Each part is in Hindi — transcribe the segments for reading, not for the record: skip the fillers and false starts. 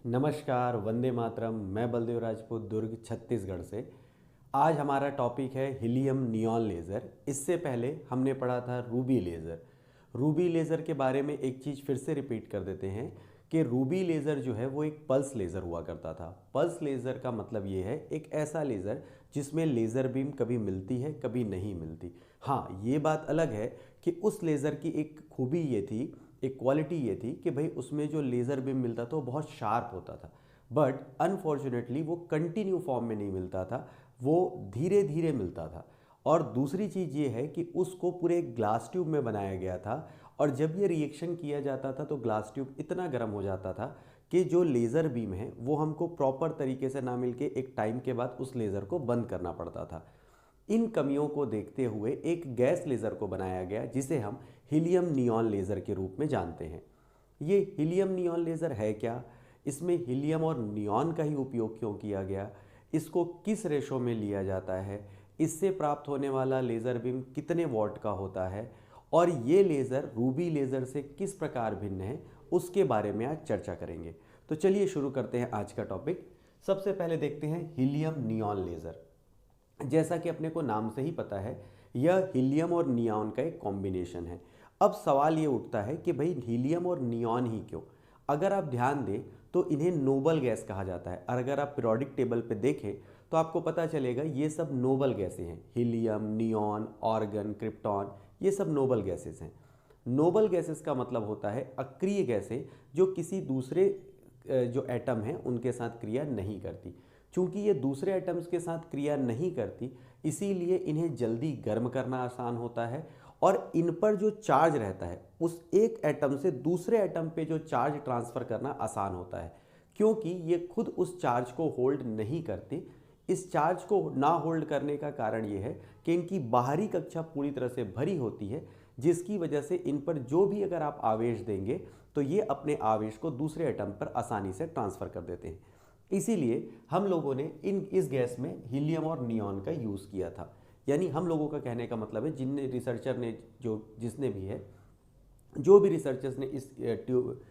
नमस्कार, वंदे मातरम। मैं बलदेव राजपूत, दुर्ग छत्तीसगढ़ से। आज हमारा टॉपिक है हीलियम नियॉन लेज़र। इससे पहले हमने पढ़ा था रूबी लेज़र। रूबी लेज़र के बारे में एक चीज़ फिर से रिपीट कर देते हैं कि रूबी लेज़र जो है वो एक पल्स लेज़र हुआ करता था। पल्स लेज़र का मतलब ये है एक ऐसा लेज़र जिसमें लेज़र बीम कभी मिलती है कभी नहीं मिलती। हाँ, ये बात अलग है कि उस लेज़र की एक खूबी ये थी, एक क्वालिटी ये थी कि भाई उसमें जो लेज़र बीम मिलता था वो बहुत शार्प होता था। बट अनफॉर्चुनेटली वो कंटिन्यू फॉर्म में नहीं मिलता था, वो धीरे धीरे मिलता था। और दूसरी चीज़ ये है कि उसको पूरे ग्लास ट्यूब में बनाया गया था, और जब ये रिएक्शन किया जाता था तो ग्लास ट्यूब इतना गर्म हो जाता था कि जो लेज़र बीम है वो हमको प्रॉपर तरीके से ना मिलके एक टाइम के बाद उस लेज़र को बंद करना पड़ता था। इन कमियों को देखते हुए एक गैस लेज़र को बनाया गया जिसे हम हीलियम नियॉन लेज़र के रूप में जानते हैं। ये हीलियम नियॉन लेज़र है क्या? इसमें हीलियम और नियॉन का ही उपयोग क्यों किया गया? इसको किस रेशो में लिया जाता है? इससे प्राप्त होने वाला लेज़र बीम कितने वॉट का होता है? और ये लेज़र रूबी लेज़र से किस प्रकार भिन्न है, उसके बारे में आज चर्चा करेंगे। तो चलिए शुरू करते हैं आज का टॉपिक। सबसे पहले देखते हैं हीलियम नियॉन लेज़र। जैसा कि अपने को नाम से ही पता है, यह हीलियम और नियॉन का एक कॉम्बिनेशन है। अब सवाल ये उठता है कि भाई हीलियम और नियॉन ही क्यों? अगर आप ध्यान दें तो इन्हें नोबल गैस कहा जाता है, और अगर आप पीरियोडिक टेबल पे देखें तो आपको पता चलेगा ये सब नोबल गैसें हैं। हीलियम, नियॉन, ऑर्गन, क्रिप्टॉन, ये सब नोबल गैसेस हैं। नोबल गैसेस का मतलब होता है अक्रिय गैसें जो किसी दूसरे जो एटम हैं उनके साथ क्रिया नहीं करती। चूंकि ये दूसरे एटम्स के साथ क्रिया नहीं करती, इसीलिए इन्हें जल्दी गर्म करना आसान होता है, और इन पर जो चार्ज रहता है उस एक एटम से दूसरे एटम पे जो चार्ज ट्रांसफ़र करना आसान होता है, क्योंकि ये खुद उस चार्ज को होल्ड नहीं करती। इस चार्ज को ना होल्ड करने का कारण ये है कि इनकी बाहरी कक्षा पूरी तरह से भरी होती है, जिसकी वजह से इन पर जो भी अगर आप आवेश देंगे तो ये अपने आवेश को दूसरे एटम पर आसानी से ट्रांसफ़र कर देते हैं। इसीलिए हम लोगों ने इस गैस में हीलियम और नियॉन का यूज़ किया था। यानी हम लोगों का कहने का मतलब है, जिनने रिसर्चर ने जिसने भी है, जो भी रिसर्चर्स ने इस ट्यूब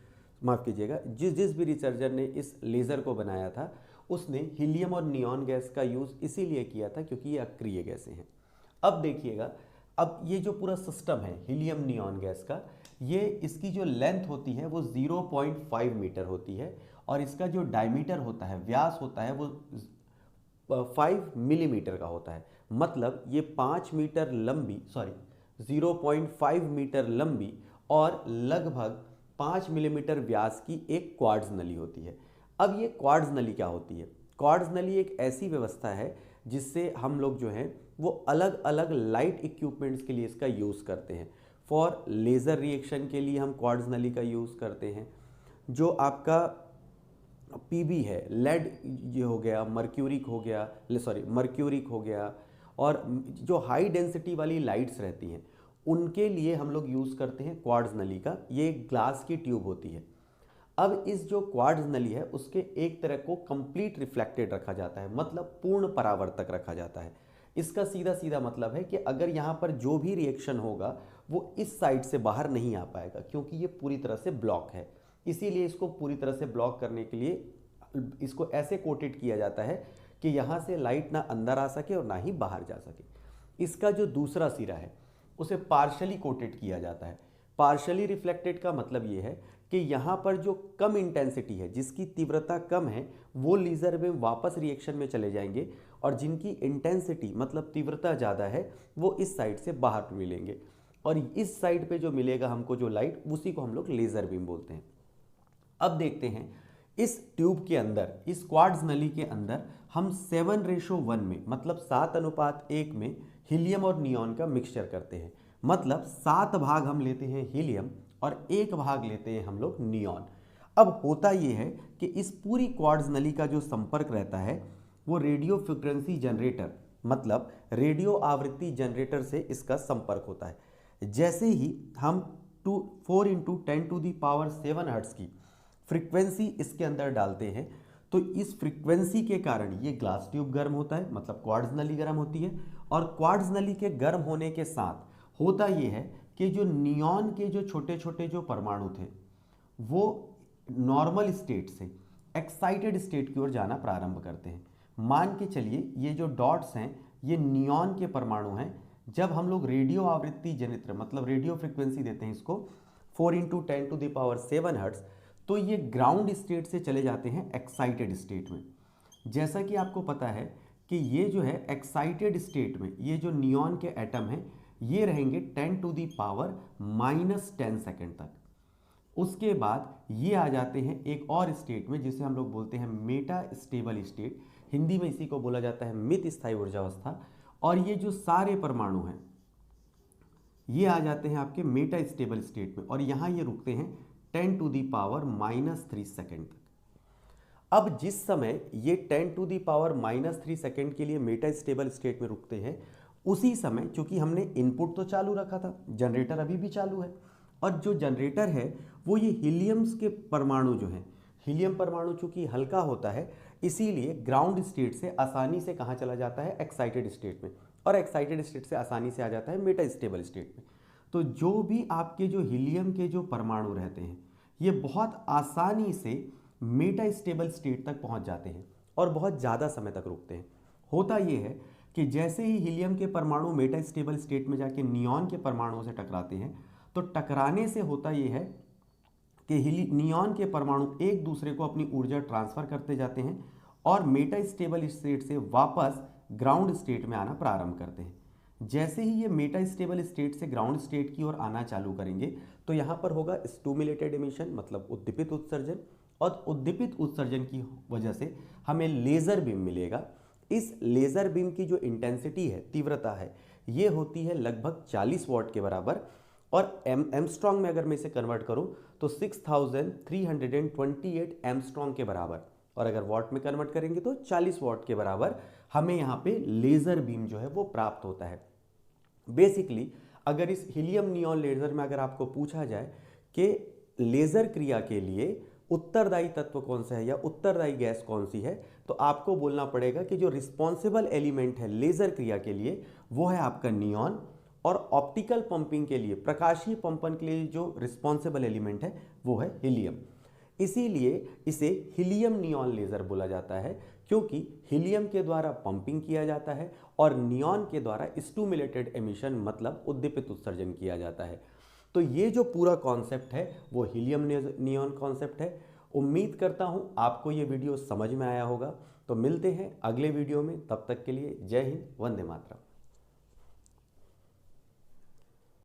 माफ़ कीजिएगा, जिस जिस भी रिसर्चर ने इस लेज़र को बनाया था उसने हीलियम और नियॉन गैस का यूज़ इसीलिए किया था क्योंकि ये अक्रिय गैसें हैं। अब देखिएगा, अब ये जो पूरा सिस्टम है हीलियम नियॉन गैस का, ये इसकी जो लेंथ होती है वो 0.5 मीटर होती है, और इसका जो डायमीटर होता है, व्यास होता है, वो 5 मिलीमीटर का होता है। मतलब ये 5 मीटर लंबी, सॉरी 0.5 मीटर लंबी और लगभग 5 मिलीमीटर व्यास की एक क्वार्ट्ज नली होती है। अब ये क्वार्ट्ज नली क्या होती है? क्वार्ट्ज नली एक ऐसी व्यवस्था है जिससे हम लोग जो हैं वो अलग अलग लाइट इक्विपमेंट्स के लिए इसका यूज़ करते हैं। फॉर लेज़र रिएक्शन के लिए हम क्वार्ट्ज नली का यूज़ करते हैं। जो आपका पीबी है, लेड ये हो गया, मर्क्यूरिक हो गया, सॉरी मर्क्यूरिक हो गया, और जो हाई डेंसिटी वाली लाइट्स रहती हैं उनके लिए हम लोग यूज़ करते हैं क्वार्ट्ज नली का। ये एक ग्लास की ट्यूब होती है। अब इस जो क्वार्ट्ज नली है उसके एक तरह को कंप्लीट रिफ्लेक्टेड रखा जाता है, मतलब पूर्ण परावर्तक रखा जाता है। इसका सीधा सीधा मतलब है कि अगर यहाँ पर जो भी रिएक्शन होगा वो इस साइड से बाहर नहीं आ पाएगा, क्योंकि ये पूरी तरह से ब्लॉक है। इसीलिए इसको पूरी तरह से ब्लॉक करने के लिए इसको ऐसे कोटेड किया जाता है कि यहाँ से लाइट ना अंदर आ सके और ना ही बाहर जा सके। इसका जो दूसरा सिरा है उसे पार्शली कोटेड किया जाता है। पार्शली रिफ्लेक्टेड का मतलब ये है कि यहाँ पर जो कम इंटेंसिटी है, जिसकी तीव्रता कम है, वो लेज़र में वापस रिएक्शन में चले जाएंगे, और जिनकी इंटेंसिटी मतलब तीव्रता ज़्यादा है वो इस साइड से बाहर मिलेंगे, और इस साइड पे जो मिलेगा हमको जो लाइट, उसी को हम लोग लेज़र बीम बोलते हैं। अब देखते हैं इस ट्यूब के अंदर, इस क्वार्ट्ज नली के अंदर हम 7:1 में, मतलब 7:1 में हीलियम और नियॉन का मिक्सचर करते हैं। मतलब 7 भाग हम लेते हैं हीलियम और 1 भाग लेते हैं हम लोग नियॉन। अब होता यह है कि इस पूरी क्वार्ट्ज नली का जो संपर्क रहता है वो रेडियो फ्रिक्वेंसी जनरेटर, मतलब रेडियो आवृत्ति जनरेटर से इसका संपर्क होता है। जैसे ही हम 4 × 10⁻⁷ हर्ट्ज की फ्रीक्वेंसी इसके अंदर डालते हैं तो इस फ्रीक्वेंसी के कारण ये ग्लास ट्यूब गर्म होता है, मतलब क्वार्ट्ज नली गर्म होती है। और क्वार्ट्ज नली के गर्म होने के साथ होता ये है कि जो नियॉन के जो छोटे छोटे जो परमाणु थे वो नॉर्मल स्टेट से एक्साइटेड स्टेट की ओर जाना प्रारंभ करते हैं। मान के चलिए ये जो डॉट्स हैं ये नियॉन के परमाणु हैं। जब हम लोग रेडियो आवृत्ति जनित्र मतलब रेडियो फ्रिक्वेंसी देते हैं इसको 4 × 10⁷ हर्ट्ज, तो ये ग्राउंड स्टेट से चले जाते हैं एक्साइटेड स्टेट में। जैसा कि आपको पता है कि ये जो है एक्साइटेड स्टेट में ये जो नियॉन के एटम हैं ये रहेंगे 10⁻⁻10 सेकेंड तक। उसके बाद ये आ जाते हैं एक और स्टेट में जिसे हम लोग बोलते हैं मेटा स्टेबल स्टेट। हिंदी में इसी को बोला जाता है मित स्थायी ऊर्जावस्था। और ये जो सारे परमाणु हैं ये आ जाते हैं आपके मेटा स्टेबल स्टेट में और यहाँ ये रुकते हैं 10⁻³ सेकेंड तक। अब जिस समय ये 10⁻³ सेकेंड के लिए मेटा स्टेबल स्टेट में रुकते हैं, उसी समय चूंकि हमने इनपुट तो चालू रखा था, जनरेटर अभी भी चालू है, और जो जनरेटर है वो ये हीलियम्स के परमाणु जो हैं, हीलियम परमाणु चूंकि हल्का होता है इसीलिए ग्राउंड स्टेट से आसानी से कहाँ चला जाता है, एक्साइटेड स्टेट में, और एक्साइटेड स्टेट से आसानी से आ जाता है मेटा स्टेबल स्टेट में। तो जो भी आपके जो हीलियम के जो परमाणु रहते हैं ये बहुत आसानी से मेटा स्टेबल स्टेट तक पहुंच जाते हैं और बहुत ज़्यादा समय तक रुकते हैं। होता ये है कि जैसे ही हीलियम के परमाणु मेटा स्टेबल स्टेट में जाके नियॉन के परमाणुओं से टकराते हैं तो टकराने से होता ये है कि नियॉन के परमाणु एक दूसरे को अपनी ऊर्जा ट्रांसफर करते जाते हैं और मेटा स्टेबल स्टेट से वापस ग्राउंड स्टेट में आना प्रारंभ करते हैं। जैसे ही ये मेटा स्टेबल स्टेट से ग्राउंड स्टेट की ओर आना चालू करेंगे तो यहाँ पर होगा स्टिमुलेटेड एमिशन मतलब उद्दीपित उत्सर्जन, और उद्दीपित उत्सर्जन की वजह से हमें लेज़र बीम मिलेगा। इस लेज़र बीम की जो इंटेंसिटी है, तीव्रता है, ये होती है लगभग 40 वॉट के बराबर, और एमस्ट्रॉन्ग में अगर मैं इसे कन्वर्ट करूं तो 6328 एमस्ट्रॉन्ग के बराबर, और अगर वॉट में कन्वर्ट करेंगे तो 40 वॉट के बराबर हमें यहाँ पे लेज़र बीम जो है वो प्राप्त होता है। बेसिकली अगर इस हीलियम नियॉन लेज़र में अगर आपको पूछा जाए कि लेज़र क्रिया के लिए उत्तरदायी तत्व कौन सा है या उत्तरदायी गैस कौन सी है, तो आपको बोलना पड़ेगा कि जो रिस्पॉन्सिबल एलिमेंट है लेज़र क्रिया के लिए वो है आपका नियॉन, और ऑप्टिकल पंपिंग के लिए, प्रकाशीय पंपन के लिए जो रिस्पॉन्सिबल एलिमेंट है वो है हीलियम। इसीलिए इसे हीलियम नियॉन लेज़र बोला जाता है, क्योंकि हीलियम के द्वारा पंपिंग किया जाता है और नियॉन के द्वारा स्टिमुलेटेड एमिशन मतलब उद्दीपित उत्सर्जन किया जाता है। तो ये जो पूरा कॉन्सेप्ट है वो हीलियम नियॉन कॉन्सेप्ट है। उम्मीद करता हूँ आपको ये वीडियो समझ में आया होगा। तो मिलते हैं अगले वीडियो में, तब तक के लिए जय हिंद, वंदे मातरम।